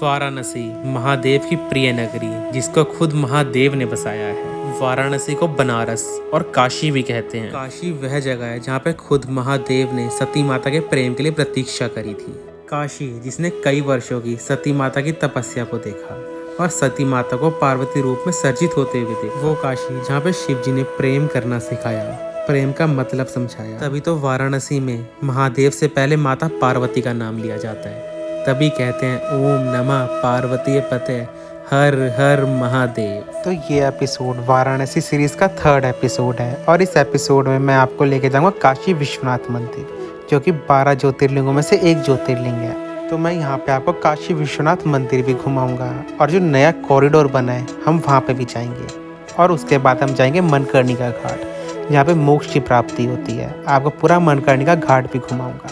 वाराणसी महादेव की प्रिय नगरी, जिसको खुद महादेव ने बसाया है। वाराणसी को बनारस और काशी भी कहते हैं। काशी वह जगह है जहाँ पे खुद महादेव ने सती माता के प्रेम के लिए प्रतीक्षा करी थी। काशी जिसने कई वर्षों की सती माता की तपस्या को देखा और सती माता को पार्वती रूप में सर्जित होते हुए देखा। वो काशी जहाँ पे शिव जी ने प्रेम करना सिखाया, प्रेम का मतलब समझाया। तभी तो वाराणसी में महादेव से पहले माता पार्वती का नाम लिया जाता है। तभी कहते हैं ओम नमः पार्वती पते हर हर महादेव। तो ये एपिसोड वाराणसी सीरीज का 3rd एपिसोड है और इस एपिसोड में मैं आपको लेके जाऊंगा काशी विश्वनाथ मंदिर, जो कि 12 ज्योतिर्लिंगों में से एक ज्योतिर्लिंग है। तो मैं यहाँ पे आपको काशी विश्वनाथ मंदिर भी घुमाऊंगा और जो नया कॉरिडोर बना है हम वहाँ पे भी जाएंगे। और उसके बाद हम जाएंगे मणिकर्णिका घाट, जहाँ पे मोक्ष की प्राप्ति होती है। आपको पूरा मणिकर्णिका घाट भी घुमाऊंगा।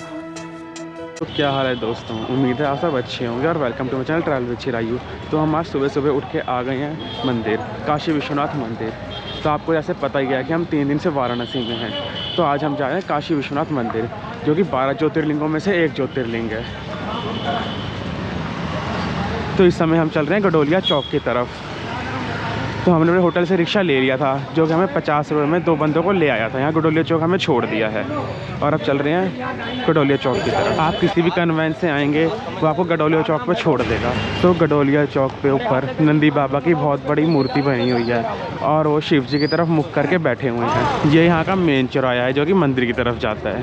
तो क्या हाल है दोस्तों, उम्मीद है आप सब अच्छे होंगे और welcome to my channel travel with Chirayu. तो हम आज सुबह सुबह उठ के आ गए हैं मंदिर, काशी विश्वनाथ मंदिर। तो आपको जैसे पता ही है कि हम 3 दिन से वाराणसी में हैं। तो आज हम जा रहे हैं काशी विश्वनाथ मंदिर, जो कि 12 ज्योतिर्लिंगों में से एक ज्योतिर्लिंग है। तो इस समय हम चल रहे हैं गडोलिया चौक की तरफ। तो हमने अपने होटल से रिक्शा ले लिया था, जो कि हमें 50 रुपये में 2 बंदों को ले आया था। यहाँ गडोलिया चौक हमें छोड़ दिया है और अब चल रहे हैं गडोलिया चौक की तरफ। आप किसी भी कन्वेंस से आएंगे वो आपको गडोलिया चौक पे छोड़ देगा। तो गडोलिया चौक पे ऊपर नंदी बाबा की बहुत बड़ी मूर्ति बनी हुई है और वो शिव जी की तरफ मुख करके बैठे हुए हैं। ये यहाँ का मेन चौराहा है जो कि मंदिर की तरफ जाता है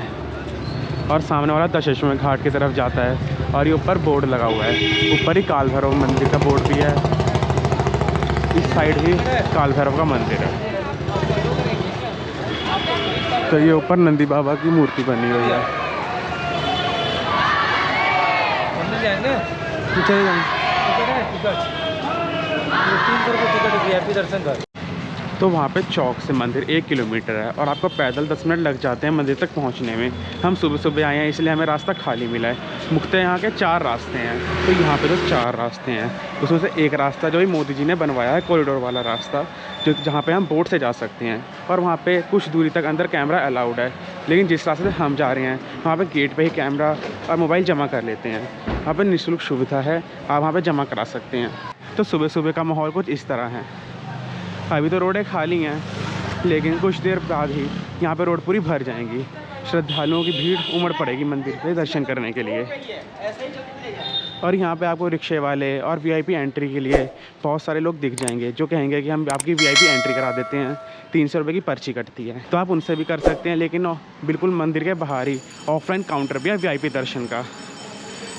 और सामने वाला दशाश्वमेध घाट की तरफ जाता है। और ये ऊपर बोर्ड लगा हुआ है, ऊपर ही काल भैरव मंदिर का बोर्ड भी है। इस साइड ही काल भैरव का मंदिर है। तो ये ऊपर नंदी बाबा की मूर्ति बनी हुई है। चले जाएंगे। तो वहाँ पे चौक से मंदिर 1 किलोमीटर है और आपको पैदल 10 मिनट लग जाते हैं मंदिर तक पहुँचने में। हम सुबह सुबह आए हैं इसलिए हमें रास्ता खाली मिला है। मुख्यतः यहाँ के 4 रास्ते हैं। तो यहाँ पे तो 4 रास्ते हैं, उसमें से एक रास्ता जो भी मोदी जी ने बनवाया है, कॉरिडोर वाला रास्ता, जो जहाँ पे हम बोट से जा सकते हैं। और वहाँ पे कुछ दूरी तक अंदर कैमरा अलाउड है, लेकिन जिस रास्ते से हम जा रहे हैं वहाँ पर गेट पर ही कैमरा और मोबाइल जमा कर लेते हैं। वहाँ पर निःशुल्क सुविधा है, आप वहाँ पर जमा करा सकते हैं। तो सुबह सुबह का माहौल कुछ इस तरह है। अभी तो रोडें खाली हैं, लेकिन कुछ देर बाद ही यहाँ पे रोड पूरी भर जाएंगी। श्रद्धालुओं की भीड़ उमड़ पड़ेगी मंदिर पे दर्शन करने के लिए। और यहाँ पे आपको रिक्शे वाले और वीआईपी एंट्री के लिए बहुत सारे लोग दिख जाएंगे, जो कहेंगे कि हम आपकी वीआईपी एंट्री करा देते हैं, 300 रुपये की पर्ची कटती है। तो आप उनसे भी कर सकते हैं, लेकिन बिल्कुल मंदिर के बाहर ही ऑफलाइन काउंटर भी है वीआईपी दर्शन का।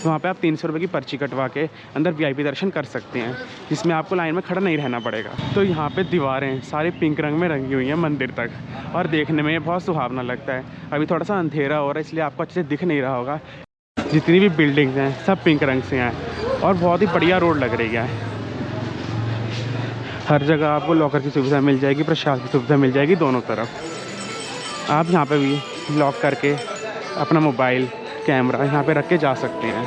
वहाँ पे आप 300 रुपये की पर्ची कटवा के अंदर वीआईपी दर्शन कर सकते हैं, जिसमें आपको लाइन में खड़ा नहीं रहना पड़ेगा। तो यहाँ पे दीवारें सारी पिंक रंग में रंगी हुई हैं मंदिर तक, और देखने में ये बहुत सुहावना लगता है। अभी थोड़ा सा अंधेरा हो रहा है इसलिए आपको अच्छे से दिख नहीं रहा होगा। जितनी भी बिल्डिंग्स हैं सब पिंक रंग से हैं और बहुत ही बढ़िया रोड लग रही है। हर जगह आपको लॉकर की सुविधा मिल जाएगी, प्रसाद की सुविधा मिल जाएगी दोनों तरफ। आप यहाँ पर भी लॉक करके अपना मोबाइल कैमरा यहाँ पे रख के जा सकते हैं।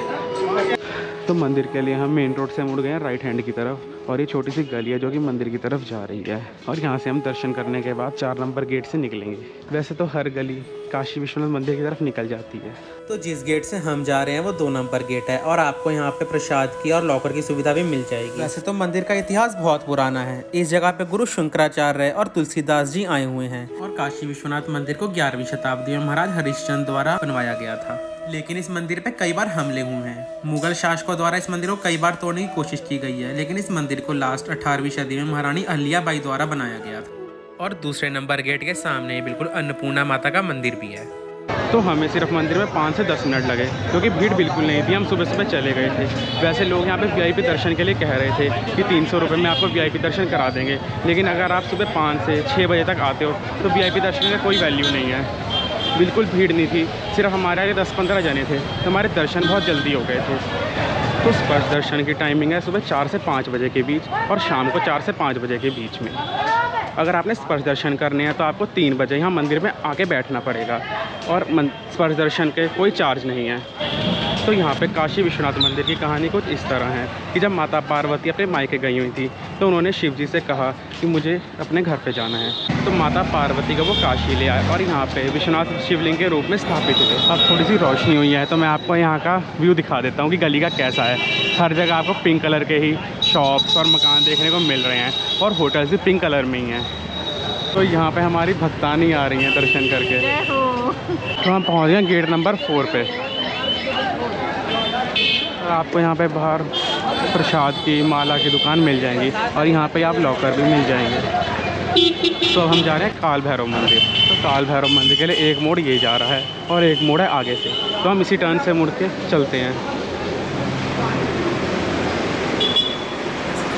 तो मंदिर के लिए हम मेन रोड से मुड़ गए हैं राइट हैंड की तरफ, और ये छोटी सी गली है जो कि मंदिर की तरफ जा रही है। और यहाँ से हम दर्शन करने के बाद 4 नंबर गेट से निकलेंगे। वैसे तो हर गली काशी विश्वनाथ मंदिर की तरफ निकल जाती है। तो जिस गेट से हम जा रहे हैं वो 2 नंबर गेट है और आपको यहाँ पे प्रसाद की और लॉकर की सुविधा भी मिल जाएगी। वैसे तो मंदिर का इतिहास बहुत पुराना है। इस जगह पे गुरु शंकराचार्य और तुलसीदास जी आए हुए हैं और काशी विश्वनाथ मंदिर को 11वीं शताब्दी में महाराज हरिश्चंद्र द्वारा बनवाया गया था। लेकिन इस मंदिर पे कई बार हमले हुए हैं। मुगल शासकों द्वारा इस मंदिर को कई बार तोड़ने की कोशिश की गई है, लेकिन इस मंदिर को लास्ट 18वीं सदी में महारानी अहिल्याबाई द्वारा बनाया गया था। और दूसरे नंबर गेट के सामने बिल्कुल अन्नपूर्णा माता का मंदिर भी है। तो हमें सिर्फ मंदिर में 5 से 10 मिनट लगे, क्योंकि भीड़ बिल्कुल नहीं थी। हम सुबह सुबह चले गए थे। वैसे लोग यहाँ पे वीआईपी दर्शन के लिए कह रहे थे कि 300 रुपये में आपको वीआईपी दर्शन करा देंगे, लेकिन अगर आप सुबह 5 से 6 बजे तक आते हो तो वीआईपी दर्शन का कोई वैल्यू नहीं है। बिल्कुल भीड़ नहीं थी, सिर्फ हमारे आगे 10-15 जने थे, तो हमारे दर्शन बहुत जल्दी हो गए थे। तो स्पर्श दर्शन की टाइमिंग है सुबह 4 से 5 बजे के बीच और शाम को 4 से 5 बजे के बीच में। अगर आपने स्पर्श दर्शन करने हैं तो आपको 3 बजे यहाँ मंदिर में आके बैठना पड़ेगा, और स्पर्श दर्शन के कोई चार्ज नहीं है। तो यहाँ पे काशी विश्वनाथ मंदिर की कहानी कुछ इस तरह है कि जब माता पार्वती अपने मायके गई हुई थी तो उन्होंने शिव जी से कहा कि मुझे अपने घर पे जाना है। तो माता पार्वती को वो काशी ले आए और यहाँ पे विश्वनाथ शिवलिंग के रूप में स्थापित हुए। अब थोड़ी सी रोशनी हुई है तो मैं आपको यहाँ का व्यू दिखा देता हूँ कि गली का कैसा है। हर जगह आपको पिंक कलर के ही शॉप्स और मकान देखने को मिल रहे हैं और होटल्स भी पिंक कलर में ही हैं। तो यहाँ पे हमारी भक्तानी आ रही हैं दर्शन करके। तो हम पहुँच गए गेट नंबर 4 पे। आपको यहाँ पे बाहर प्रसाद की माला की दुकान मिल जाएंगी और यहाँ पे आप लॉकर भी मिल जाएंगे। तो हम जा रहे हैं काल भैरव मंदिर। तो काल भैरव मंदिर के लिए एक मोड़ ये जा रहा है और एक मोड़ है आगे से, तो हम इसी टर्न से मुड़ के चलते हैं।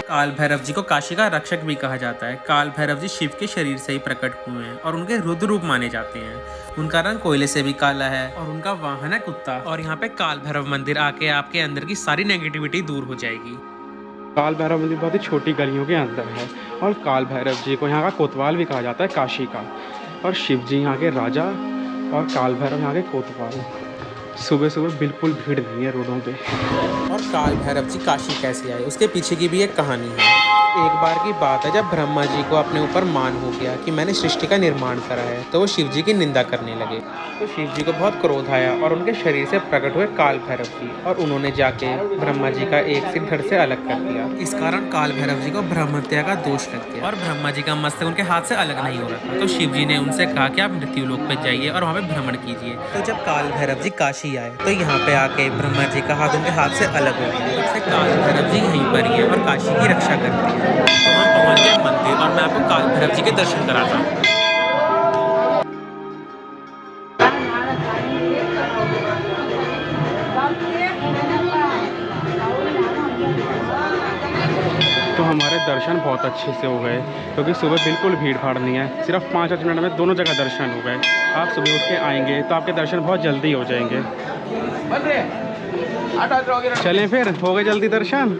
काल भैरव जी को काशी का रक्षक भी कहा जाता है। काल भैरव जी शिव के शरीर से ही प्रकट हुए हैं और उनके रुद्र रूप माने जाते हैं। उनका रंग कोयले से भी काला है और उनका वाहन है कुत्ता। और यहाँ पे काल भैरव मंदिर आके आपके अंदर की सारी नेगेटिविटी दूर हो जाएगी। काल भैरव मंदिर बहुत ही छोटी गलियों के अंदर है और काल भैरव जी को यहाँ का कोतवाल भी कहा जाता है काशी का। और शिव जी यहाँ के राजा और काल भैरव यहाँ के कोतवाल। सुबह सुबह बिल्कुल भीड़ नहीं है रोडों पे। और काल भैरव जी काशी कैसे आए उसके पीछे की भी एक कहानी है। एक बार की बात है जब ब्रह्मा जी को अपने ऊपर मान हो गया कि मैंने सृष्टि का निर्माण करा है, तो वो शिव जी की निंदा करने लगे। तो शिव जी को बहुत क्रोध आया और उनके शरीर से प्रकट हुए काल भैरव जी और उन्होंने जाके ब्रह्मा जी का एक सिर धड़ से अलग कर दिया। इस कारण काल भैरव जी को ब्रह्म हत्या का दोष लग गया और ब्रह्मा जी का मस्तक उनके हाथ से अलग नहीं हो रहा था। तो शिव जी ने उनसे कहा कि आप मृत्यु लोक पे जाइए और वहाँ पे भ्रमण कीजिए। तो जब काल भैरव जी काशी आए तो यहाँ पे आके ब्रह्मा जी का हाथ उनके हाथ से अलग हो गया। तब से काल भैरव जी यहीं पर ही है और काशी की रक्षा करते हैं। तो हम पहुँच गए मंदिर और मैं आपको काल भैरव जी के दर्शन कराता हूँ। तो हमारे दर्शन बहुत अच्छे से हो गए क्योंकि सुबह बिल्कुल भीड़ भाड़ नहीं है। सिर्फ 5-8 मिनट में दोनों जगह दर्शन हो गए। आप सुबह उठ के आएंगे तो आपके दर्शन बहुत जल्दी हो जाएंगे। चलें फिर, हो गए जल्दी दर्शन।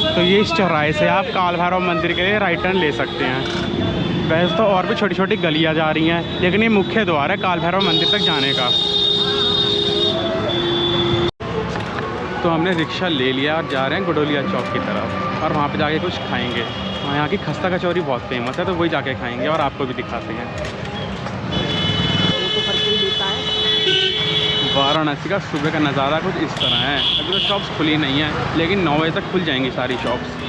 तो ये इस चौराहे से आप काल भैरव मंदिर के लिए राइट टर्न ले सकते हैं। वैसे तो और भी छोटी छोटी गलियाँ जा रही हैं, लेकिन ये मुख्य द्वार है काल भैरव मंदिर तक जाने का। तो हमने रिक्शा ले लिया और जा रहे हैं गुडोलिया चौक की तरफ और वहाँ पे जाके कुछ खाएंगे। यहाँ की खस्ता कचौरी बहुत फेमस है, तो वही जाके खाएंगे और आपको भी दिखाते हैं। वाराणसी का सुबह का नज़ारा कुछ इस तरह है। अभी तो शॉप्स खुली नहीं है, लेकिन 9 बजे तक खुल जाएंगी सारी शॉप्स।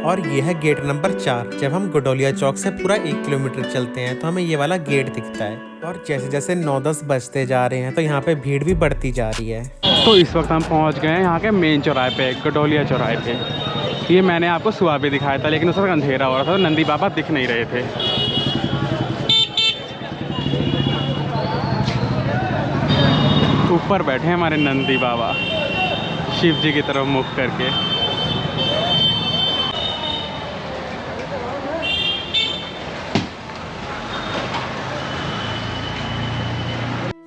और यह है गेट नंबर 4। जब हम गुडोलिया चौक से पूरा 1 किलोमीटर चलते हैं तो हमें ये वाला गेट दिखता है। और जैसे जैसे 9-10 बजते जा रहे हैं तो यहाँ पे भीड़ भी बढ़ती जा रही है। तो इस वक्त हम पहुँच गए हैं यहाँ के मेन चौराहे पे, गुडोलिया चौराहे पे। ये मैंने आपको सुबह भी दिखाया था, लेकिन उस वक्त अंधेरा हो रहा था तो नंदी बाबा दिख नहीं रहे थे। ऊपर बैठे हैं हमारे नंदी बाबा शिव जी की तरफ मुख करके।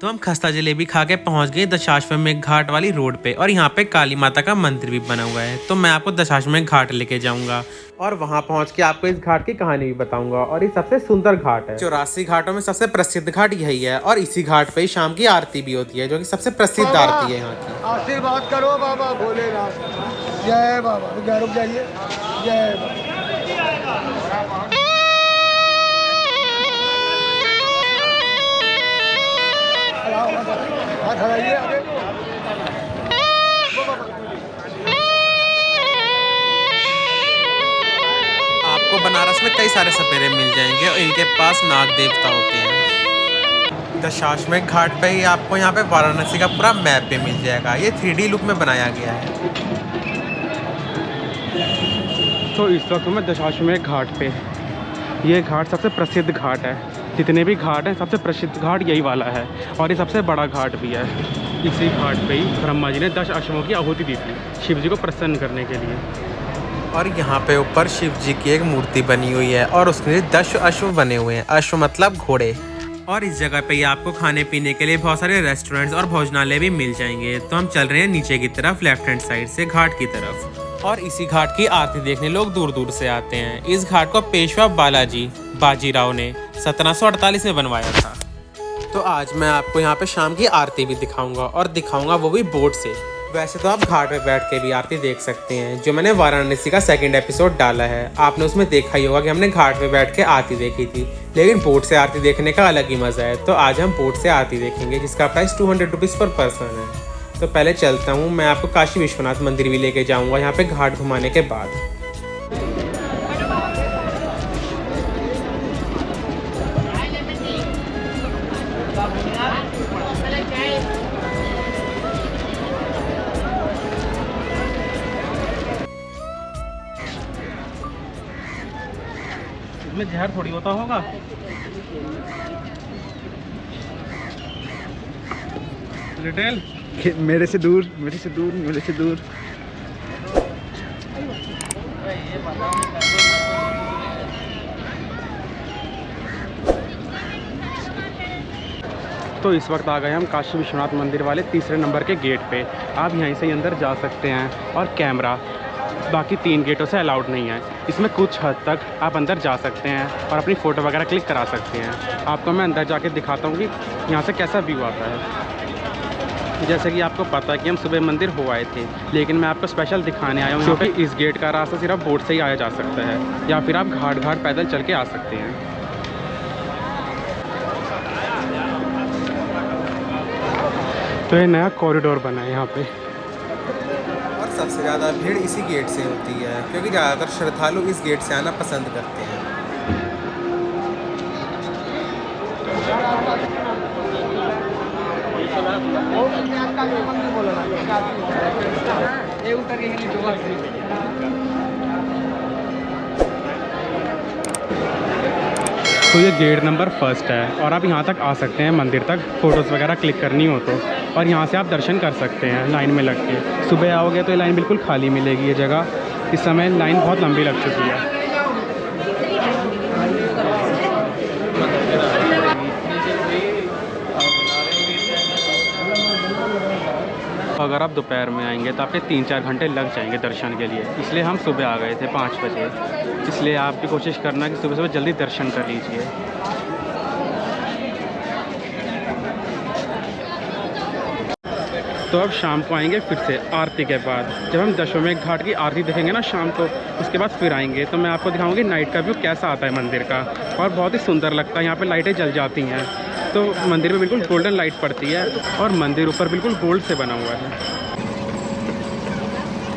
तो हम खस्ता जलेबी खा के पहुंच गए दशाश्वमेध घाट वाली रोड पे और यहाँ पे काली माता का मंदिर भी बना हुआ है। तो मैं आपको दशाश्वमेध घाट लेके जाऊंगा और वहाँ पहुँच के आपको इस घाट की कहानी भी बताऊंगा। और ये सबसे सुंदर घाट है। 84 घाटों में सबसे प्रसिद्ध घाट यही है और इसी घाट पे ही शाम की आरती भी होती है, जो कि सबसे प्रसिद्ध आरती है यहाँ की। आशीर्वाद करो बाबा भोलेनाथ। जय बाबा, रुक जाइए। जय बाबा। आपको बनारस में कई सारे सपेरे मिल जाएंगे और इनके पास नाग देवता होते हैं। दशाश्वमेध घाट पे ही आपको यहाँ पे वाराणसी का पूरा मैप भी मिल जाएगा। ये 3D लुक में बनाया गया है। तो इस वक्त मैं दशाश्वमेध घाट पे। ये घाट सबसे प्रसिद्ध घाट है। जितने भी घाट हैं सबसे प्रसिद्ध घाट यही वाला है और ये सबसे बड़ा घाट भी है। इसी घाट पे ही ब्रह्मा जी ने 10 अश्वों की आहुति दी थी शिव जी को प्रसन्न करने के लिए। और यहाँ पे ऊपर शिव जी की एक मूर्ति बनी हुई है और उसके लिए 10 अश्व बने हुए हैं। अश्व मतलब घोड़े। और इस जगह पे ही आपको खाने पीने के लिए बहुत सारे रेस्टोरेंट्स और भोजनालय भी मिल जाएंगे। तो हम चल रहे हैं नीचे की तरफ, लेफ्ट हैंड साइड से घाट की तरफ। और इसी घाट की आरती देखने लोग दूर दूर से आते हैं। इस घाट को पेशवा बालाजी बाजीराव ने 1748 में बनवाया था। तो आज मैं आपको यहाँ पे शाम की आरती भी दिखाऊंगा, और दिखाऊंगा वो भी बोट से। वैसे तो आप घाट पे बैठ के भी आरती देख सकते हैं, जो मैंने वाराणसी का 2nd एपिसोड डाला है। आपने उसमें देखा ही होगा कि हमने घाट पे बैठ के आरती देखी थी, लेकिन बोट से आरती देखने का अलग ही मज़ा है। तो आज हम बोट से आरती देखेंगे, जिसका प्राइस 200 रुपीज़ पर पर्सन है। तो पहले चलता हूँ, मैं आपको काशी विश्वनाथ मंदिर भी लेके जाऊँगा यहाँ पे घाट घुमाने के बाद। इसमें जहर थोड़ी होता होगा। रिटेल मेरे से दूर, मेरे से दूर, मेरे से दूर। तो इस वक्त आ गए हम काशी विश्वनाथ मंदिर वाले 3रे नंबर के गेट पे। आप यहीं से ही अंदर जा सकते हैं, और कैमरा बाकी 3 गेटों से अलाउड नहीं है। इसमें कुछ हद तक आप अंदर जा सकते हैं और अपनी फ़ोटो वगैरह क्लिक करा सकते हैं। आपको मैं अंदर जाके दिखाता हूँ कि यहाँ से कैसा व्यू आता है। जैसे कि आपको पता है कि हम सुबह मंदिर हो आए थे, लेकिन मैं आपको स्पेशल दिखाने आया हूँ क्योंकि इस गेट का रास्ता सिर्फ बोट से ही आया जा सकता है, या फिर आप घाट घाट पैदल चल के आ सकते हैं। तो ये नया कॉरिडोर बना है यहाँ पे। और सबसे ज़्यादा भीड़ इसी गेट से होती है, क्योंकि ज़्यादातर श्रद्धालु इस गेट से आना पसंद करते हैं। तो ये गेट नंबर 1 है, और आप यहाँ तक आ सकते हैं मंदिर तक, फ़ोटोज़ वगैरह क्लिक करनी हो तो। और यहाँ से आप दर्शन कर सकते हैं लाइन में लग के। सुबह आओगे तो ये लाइन बिल्कुल खाली मिलेगी। ये जगह इस समय लाइन बहुत लंबी लग चुकी है। अगर आप दोपहर में आएंगे तो आपके 3-4 घंटे लग जाएंगे दर्शन के लिए, इसलिए हम सुबह आ गए थे 5 बजे। इसलिए आप भी कोशिश करना कि सुबह सुबह जल्दी दर्शन कर लीजिए। तो अब शाम को आएंगे फिर से आरती के बाद। जब हम दशमेश घाट की आरती देखेंगे ना शाम को, उसके बाद फिर आएंगे तो मैं आपको दिखाऊंगी नाइट का व्यू कैसा आता है मंदिर का। और बहुत ही सुंदर लगता है, यहाँ पे लाइटें जल जाती हैं, तो मंदिर में बिल्कुल गोल्डन लाइट पड़ती है, और मंदिर ऊपर बिल्कुल गोल्ड से बना हुआ है।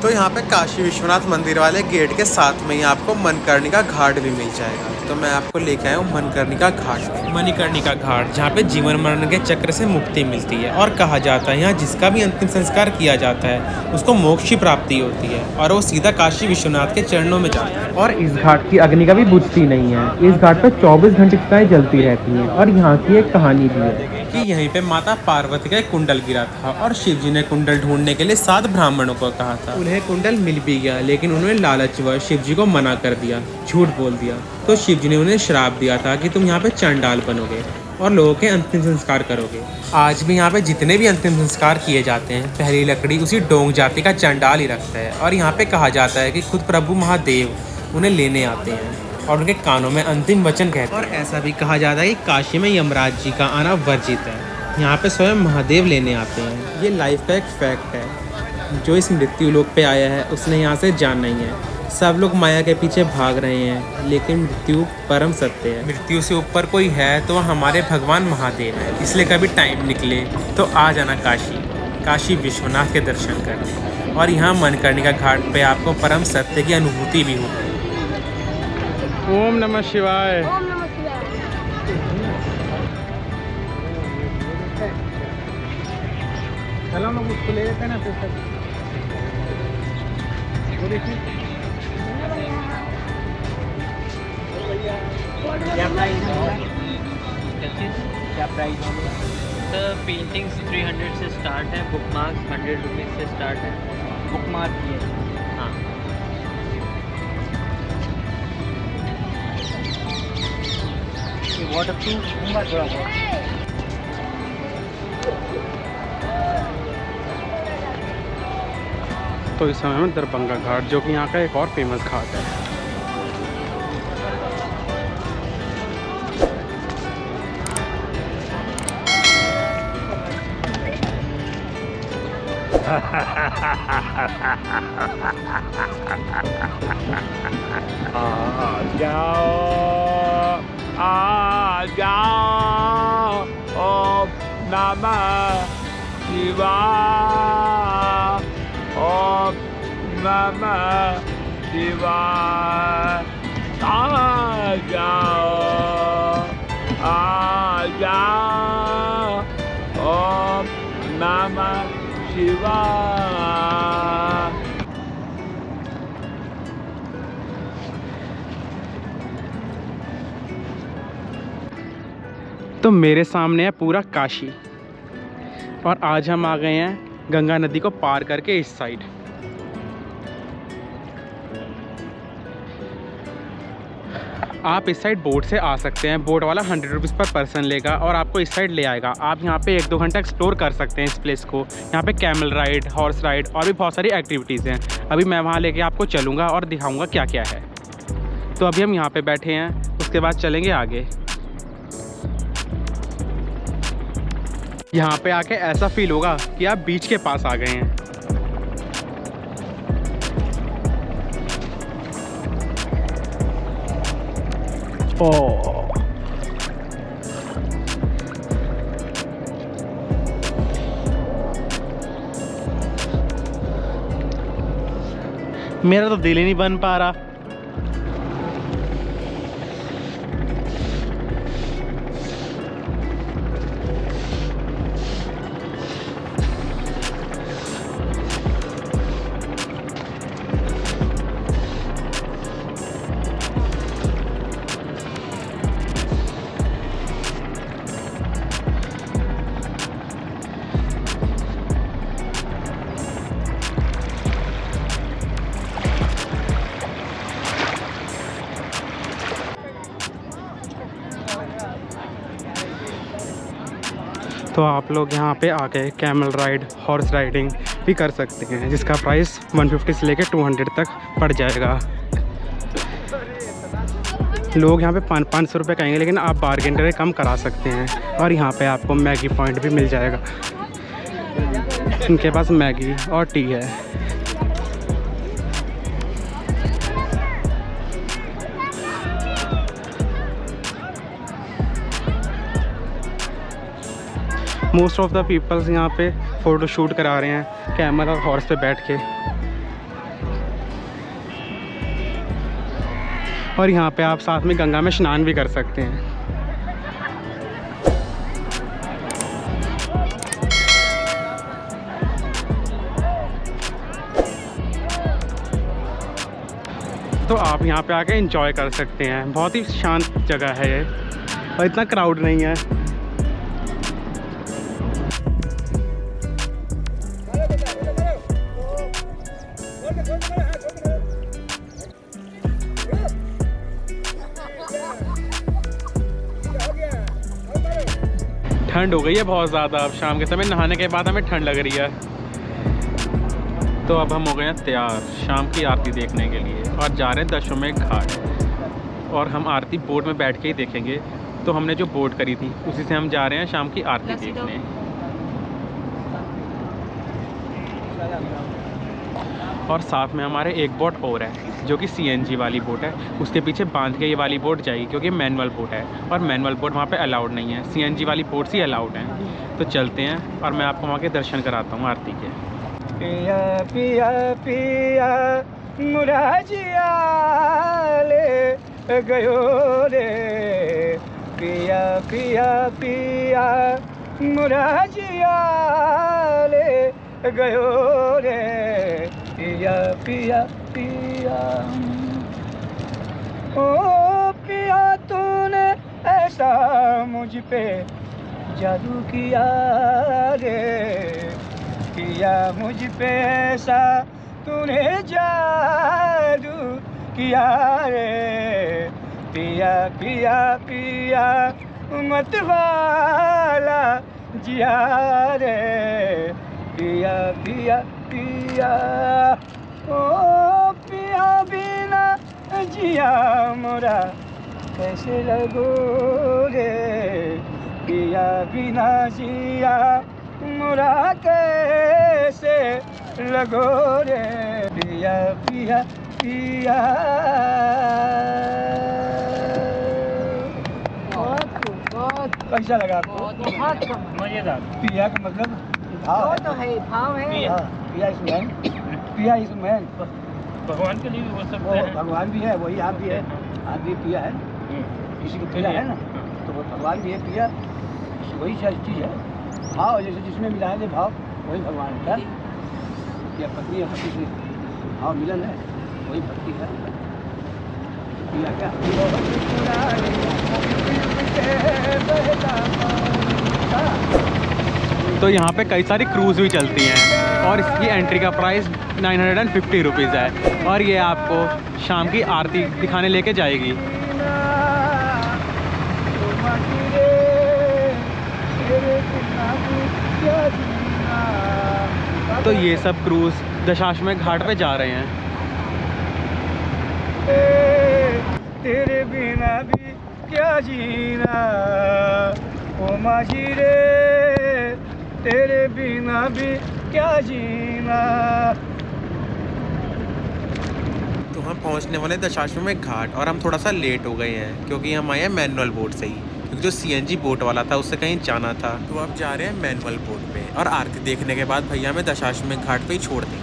तो यहाँ पे काशी विश्वनाथ मंदिर वाले गेट के साथ में ही आपको मणिकर्णिका घाट भी मिल जाएगा। तो मैं आपको लेके आया हूँ मणिकर्णिका घाट। मणिकर्णिका घाट, जहाँ पे जीवन मरण के चक्र से मुक्ति मिलती है, और कहा जाता है यहाँ जिसका भी अंतिम संस्कार किया जाता है उसको मोक्ष की प्राप्ति होती है, और वो सीधा काशी विश्वनाथ के चरणों में जाता है। और इस घाट की अग्नि कभी बुझती नहीं है। इस घाट पर 24 घंटे चिताएं जलती रहती हैं। और यहाँ की एक कहानी भी है कि यहीं पे माता पार्वती का एक कुंडल गिरा था, और शिव जी ने कुंडल ढूंढने के लिए 7 ब्राह्मणों को कहा था। उन्हें कुंडल मिल भी गया, लेकिन उन्होंने लालचवश शिव जी को मना कर दिया, झूठ बोल दिया। तो शिव जी ने उन्हें श्राप दिया था कि तुम यहाँ पे चंडाल बनोगे और लोगों के अंतिम संस्कार करोगे। आज भी यहाँ पे जितने भी अंतिम संस्कार किए जाते हैं, पहली लकड़ी उसी डोंग जाति का चंडाल ही रखता है। और यहाँ पे कहा जाता है कि खुद प्रभु महादेव उन्हें लेने आते हैं और उनके कानों में अंतिम वचन कहते हैं। और ऐसा भी कहा जाता है कि काशी में यमराज जी का आना वर्जित है, यहाँ पे स्वयं महादेव लेने आते हैं। ये लाइफ का एक फैक्ट है। जो इस मृत्यु लोक पे आया है उसने यहाँ से जान नहीं है। सब लोग माया के पीछे भाग रहे हैं, लेकिन मृत्यु परम सत्य है। मृत्यु से ऊपर कोई है तो वह हमारे भगवान महादेव है। इसलिए कभी टाइम निकले तो आ जाना काशी विश्वनाथ के दर्शन करने। और यहाँ मणिकर्णिका घाट पे आपको परम सत्य की अनुभूति भी होगी। ओम नमः शिवाय। ओम नमः शिवाय। चलो हम उसको ले लेते हैं ना फिर तक। क्या प्राइस तो पेंटिंग्स 300 से स्टार्ट है, बुक मार्क्स 100 रुपीज़ से स्टार्ट है। बुक मार्क ये हाँ। वाटर प्रूफ घूंगा थोड़ा बहुत। तो इस समय में दरभंगा घाट, जो कि यहाँ का एक और फेमस घाट है। आ जाओ ओम नमः शिवाय, ओम नमः शिवाय। आ जाओ ओम नमः शिवाय। तो मेरे सामने है पूरा काशी, और आज हम आ गए हैं गंगा नदी को पार करके इस साइड। आप इस साइड बोट से आ सकते हैं। बोट वाला 100 रुपीज़ पर पर्सन लेगा और आपको इस साइड ले आएगा। आप यहाँ पे 1-2 घंटा एक्सप्लोर कर सकते हैं इस प्लेस को। यहाँ पे कैमल राइड, हॉर्स राइड और भी बहुत सारी एक्टिविटीज़ हैं। अभी मैं वहाँ लेके आपको चलूँगा और दिखाऊँगा क्या क्या है। तो अभी हम यहाँ पे बैठे हैं, उसके बाद चलेंगे आगे। यहाँ पे आके ऐसा फील होगा कि आप बीच के पास आ गए हैं। मेरा तो दिल ही नहीं बन पा रहा। तो आप लोग यहाँ पे आके कैमल राइड, हॉर्स राइडिंग भी कर सकते हैं, जिसका प्राइस 150 से लेकर 200 तक पड़ जाएगा। लोग यहाँ पे 500 रुपये कहेंगे, लेकिन आप बार्गेन करके कम करा सकते हैं। और यहाँ पे आपको मैगी पॉइंट भी मिल जाएगा। इनके पास मैगी और टी है। मोस्ट ऑफ द पीपल्स यहाँ पे फ़ोटो शूट करा रहे हैं कैमल और हॉर्स पे बैठ के। और यहाँ पे आप साथ में गंगा में स्नान भी कर सकते हैं। तो आप यहाँ पे आके एंजॉय कर सकते हैं। बहुत ही शांत जगह है ये, और इतना क्राउड नहीं है। ठंड हो गई है बहुत ज़्यादा। अब शाम के समय नहाने के बाद हमें ठंड लग रही है। तो अब हम हो गए हैं तैयार शाम की आरती देखने के लिए, और जा रहे हैं दशाश्वमेध घाट। और हम आरती बोट में बैठ के ही देखेंगे। तो हमने जो बोट करी थी उसी से हम जा रहे हैं शाम की आरती देखने। और साथ में हमारे एक बोट और है, जो कि CNG वाली बोट है। उसके पीछे बांध के ये वाली बोट जाएगी, क्योंकि मैनुअल बोट है और मैनुअल बोट वहाँ पे अलाउड नहीं है। CNG वाली बोट्स ही अलाउड हैं। तो चलते हैं और मैं आपको वहाँ के दर्शन कराता हूँ आरती के। पिया पिया पिया मुराजिया ले गयो रे, पिया पिया पिया मुराजिया ले गयो रे, पिया पिया पिया। ओ पिया तूने ऐसा मुझ पे जादू किया रे, पिया मुझ पे ऐसा तूने जादू किया रे, पिया पिया पिया मत वाला जिया रे, पिया पिया पिया, ओ पिया बिना जिया मोरा कैसे लगो रे, पिया बिना जिया मोरा कैसे लगो रे, पिया पिया पिया। कैसा लगा आपको? बहुत मजेदार। पिया का मतलब भाव है। तो है, भाव है। पिया इज मैन, पिया इज मैन। भगवान के लिए भी बोल सकते हैं। भगवान भी है, वही आप भी है, आप भी पिया है, किसी को पिया है ना, तो वो भगवान भी है पिया, वही चीज़ है। भाव जैसे जिसमें मिला दे भाव, वही भगवान का, या पत्नी या पति से भाव मिलन है, वही भक्ति है। पिया क्या तो यहाँ पे कई सारी क्रूज़ भी चलती हैं और इसकी एंट्री का प्राइस 950 रुपीज़ है और ये आपको शाम की आरती दिखाने लेके जाएगी। तो ये सब क्रूज़ दशाश्वमेध घाट पे जा रहे हैं। तेरे बिना भी क्या जीना ओ माझी रे, तेरे बिना भी क्या जीना। तो हम पहुंचने वाले दशाश्वमेध घाट और हम थोड़ा सा लेट हो गए हैं क्योंकि हम आए हैं मैनुअल बोट से ही, क्योंकि जो CNG बोट वाला था उससे कहीं जाना था। तो अब जा रहे हैं मैनुअल बोट पे और आरती देखने के बाद भैया हमें दशाश्वमेध घाट पे ही छोड़ देंगे।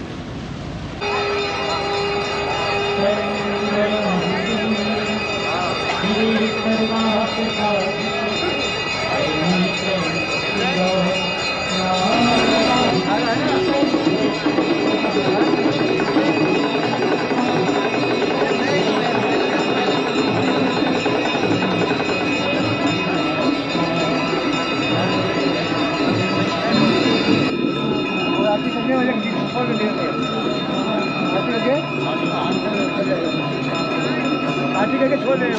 आरती करके छोड़ रहे हो,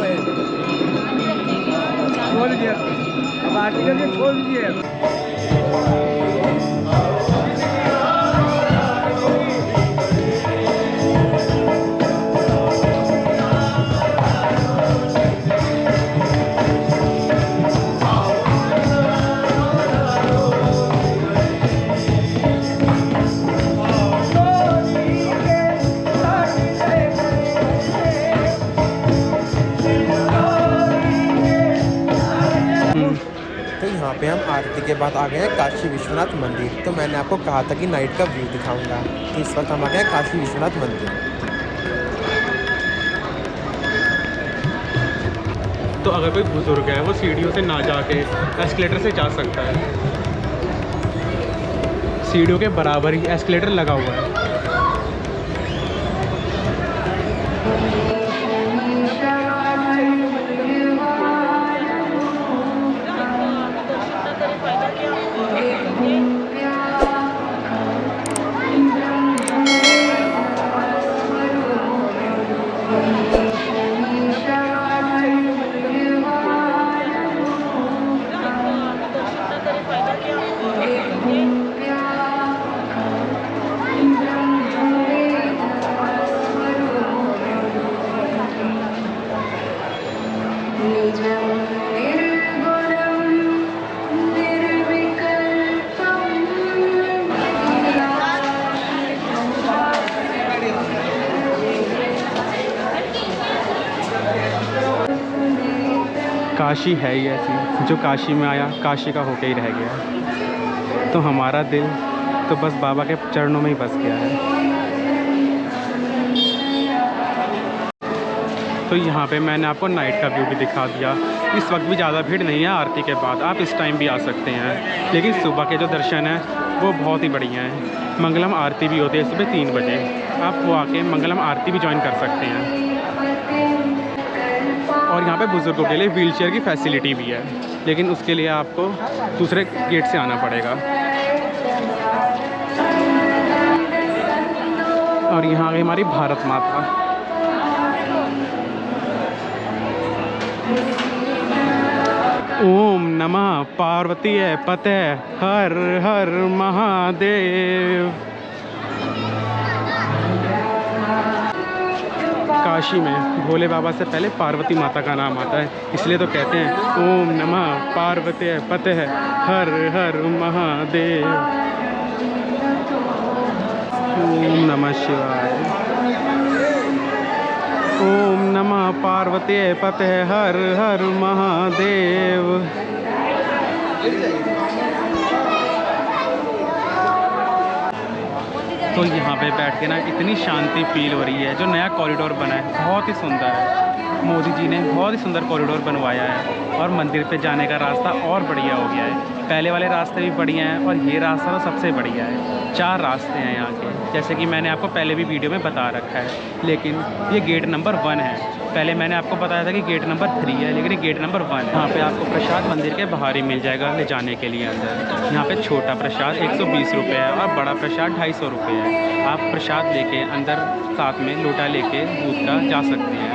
छोड़ दीजिए, अब आरती करके छोड़ दीजिए। तो यहाँ पे हम आरती के बाद आ गए हैं काशी विश्वनाथ मंदिर। तो मैंने आपको कहा था कि नाइट का व्यू दिखाऊंगा, तो इस वक्त हम आ गए हैं काशी विश्वनाथ मंदिर। तो अगर कोई बुजुर्ग है वो सीढ़ियों से ना जाके एस्केलेटर से जा सकता है। सीढ़ियों के बराबर ही एस्केलेटर लगा हुआ है। काशी है ही ऐसी, जो काशी में आया काशी का होके ही रह गया। तो हमारा दिल तो बस बाबा के चरणों में ही बस गया है। तो यहाँ पे मैंने आपको नाइट का व्यू भी दिखा दिया। इस वक्त भी ज़्यादा भीड़ नहीं है आरती के बाद, आप इस टाइम भी आ सकते हैं। लेकिन सुबह के जो दर्शन हैं वो बहुत ही बढ़िया हैं। मंगलम आरती भी होती है सुबह 3 बजे, आप वो आके मंगलम आरती भी ज्वाइन कर सकते हैं। और यहाँ पे बुज़ुर्गों के लिए व्हीलचेयर की फैसिलिटी भी है, लेकिन उसके लिए आपको दूसरे गेट से आना पड़ेगा। और यहाँ आ गई हमारी भारत माता। ओम नमः पार्वती पते हर हर महादेव। काशी में भोले बाबा से पहले पार्वती माता का नाम आता है, इसलिए तो कहते हैं ओम नमः पार्वती पते हर हर महादेव। ओम नमः शिवाय। ओम नमः पार्वती पते हर हर महादेव। तो यहाँ पे बैठ के ना इतनी शांति फील हो रही है। जो नया कॉरिडोर बना है बहुत ही सुंदर है, मोदी जी ने बहुत ही सुंदर कॉरिडोर बनवाया है और मंदिर पे जाने का रास्ता और बढ़िया हो गया है। पहले वाले रास्ते भी बढ़िया हैं और ये रास्ता तो सबसे बढ़िया है। 4 रास्ते हैं यहाँ के, जैसे कि मैंने आपको पहले भी वीडियो में बता रखा है, लेकिन ये गेट नंबर 1 है। पहले मैंने आपको बताया था कि गेट नंबर 3 है, लेकिन ये गेट नंबर 1 है। यहाँ पे आपको प्रसाद मंदिर के बाहर ही मिल जाएगा ले जाने के लिए अंदर। यहाँ पे छोटा प्रसाद 120 रुपये है और बड़ा प्रसाद 250 रुपये है। आप प्रसाद लेके अंदर साथ में लोटा लेके दूध का जा सकते हैं।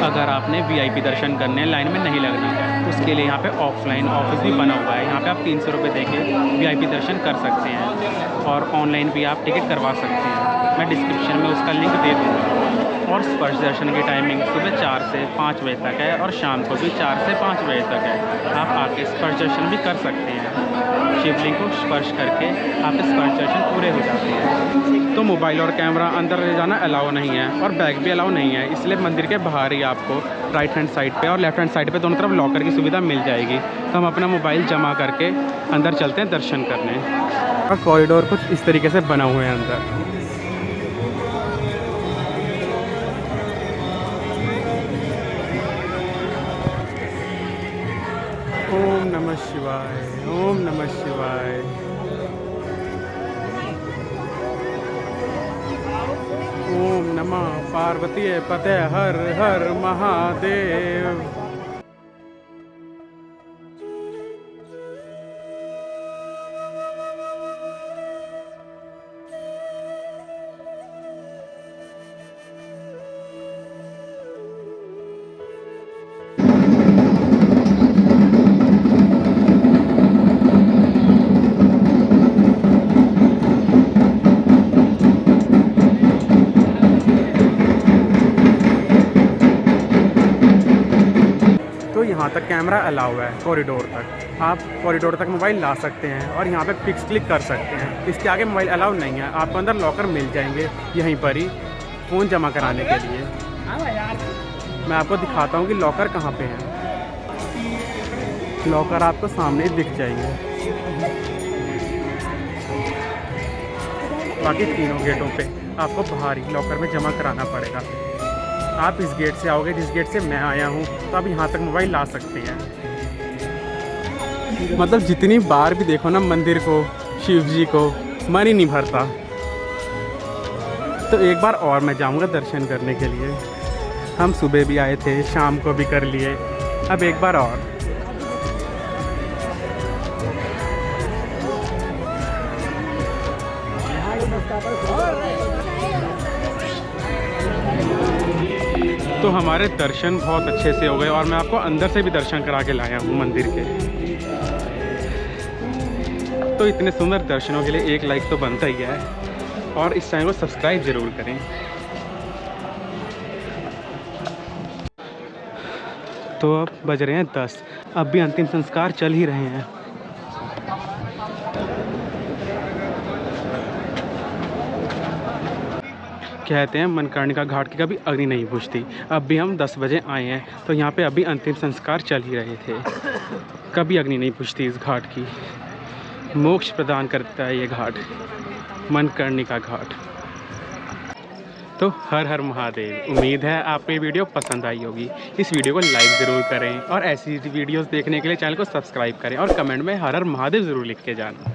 अगर आपने VIP दर्शन करने लाइन में नहीं लगना, उसके लिए यहाँ पे ऑफलाइन ऑफिस भी बना हुआ है। यहाँ पे आप 300 रुपये दे के VIP दर्शन कर सकते हैं और ऑनलाइन भी आप टिकट करवा सकते हैं। मैं डिस्क्रिप्शन में उसका लिंक दे दूँगा। और स्पर्श दर्शन की टाइमिंग सुबह 4 से 5 बजे तक है और शाम को भी 4 से 5 बजे तक है। आप आके स्पर्श दर्शन भी कर सकते हैं। शिवलिंग को स्पर्श करके आपके स्पर्श दर्शन पूरे हो जाते हैं। तो मोबाइल और कैमरा अंदर ले जाना अलाउ नहीं है और बैग भी अलाउ नहीं है, इसलिए मंदिर के बाहर ही आपको राइट हैंड साइड पे और लेफ्ट हैंड साइड पे दोनों तरफ लॉकर की सुविधा मिल जाएगी। तो हम अपना मोबाइल जमा करके अंदर चलते हैं दर्शन करने। और कॉरिडोर कुछ इस तरीके से बना हुए हैं अंदर। ओम नमः शिवाय। ओम नमः शिवाय। ओम नमः पार्वती पते हर हर महादेव। यहाँ तक कैमरा अलाउ है, कॉरिडोर तक आप कॉरिडोर तक मोबाइल ला सकते हैं और यहाँ पे पिक्स क्लिक कर सकते हैं। इसके आगे मोबाइल अलाउ नहीं है। आपको अंदर लॉकर मिल जाएंगे यहीं पर ही फ़ोन जमा कराने के लिए। मैं आपको दिखाता हूँ कि लॉकर कहाँ पे है। लॉकर आपको सामने ही दिख जाएंगे। बाकी तीनों गेटों पे आपको बाहर ही लॉकर में जमा कराना पड़ेगा। आप इस गेट से आओगे जिस गेट से मैं आया हूँ, तो आप यहाँ तक मोबाइल ला सकते हैं। मतलब जितनी बार भी देखो ना मंदिर को, शिव जी को, मन ही नहीं भरता। तो एक बार और मैं जाऊँगा दर्शन करने के लिए। हम सुबह भी आए थे, शाम को भी कर लिए, अब एक बार और। तो हमारे दर्शन बहुत अच्छे से हो गए और मैं आपको अंदर से भी दर्शन करा के लाया हूँ मंदिर के। तो इतने सुंदर दर्शनों के लिए एक लाइक तो बनता ही है और इस चैनल को सब्सक्राइब ज़रूर करें। तो अब बज रहे हैं 10, अब भी अंतिम संस्कार चल ही रहे हैं। कहते हैं मनकर्णिका घाट की कभी अग्नि नहीं बुझती। अब भी हम 10 बजे आए हैं, तो यहाँ पे अभी अंतिम संस्कार चल ही रहे थे। कभी अग्नि नहीं बुझती इस घाट की। मोक्ष प्रदान करता है ये घाट, मनकर्णिका घाट। तो हर हर महादेव। उम्मीद है आपको ये वीडियो पसंद आई होगी। इस वीडियो को लाइक ज़रूर करें और ऐसी वीडियोस देखने के लिए चैनल को सब्सक्राइब करें और कमेंट में हर हर महादेव ज़रूर लिख के जाना।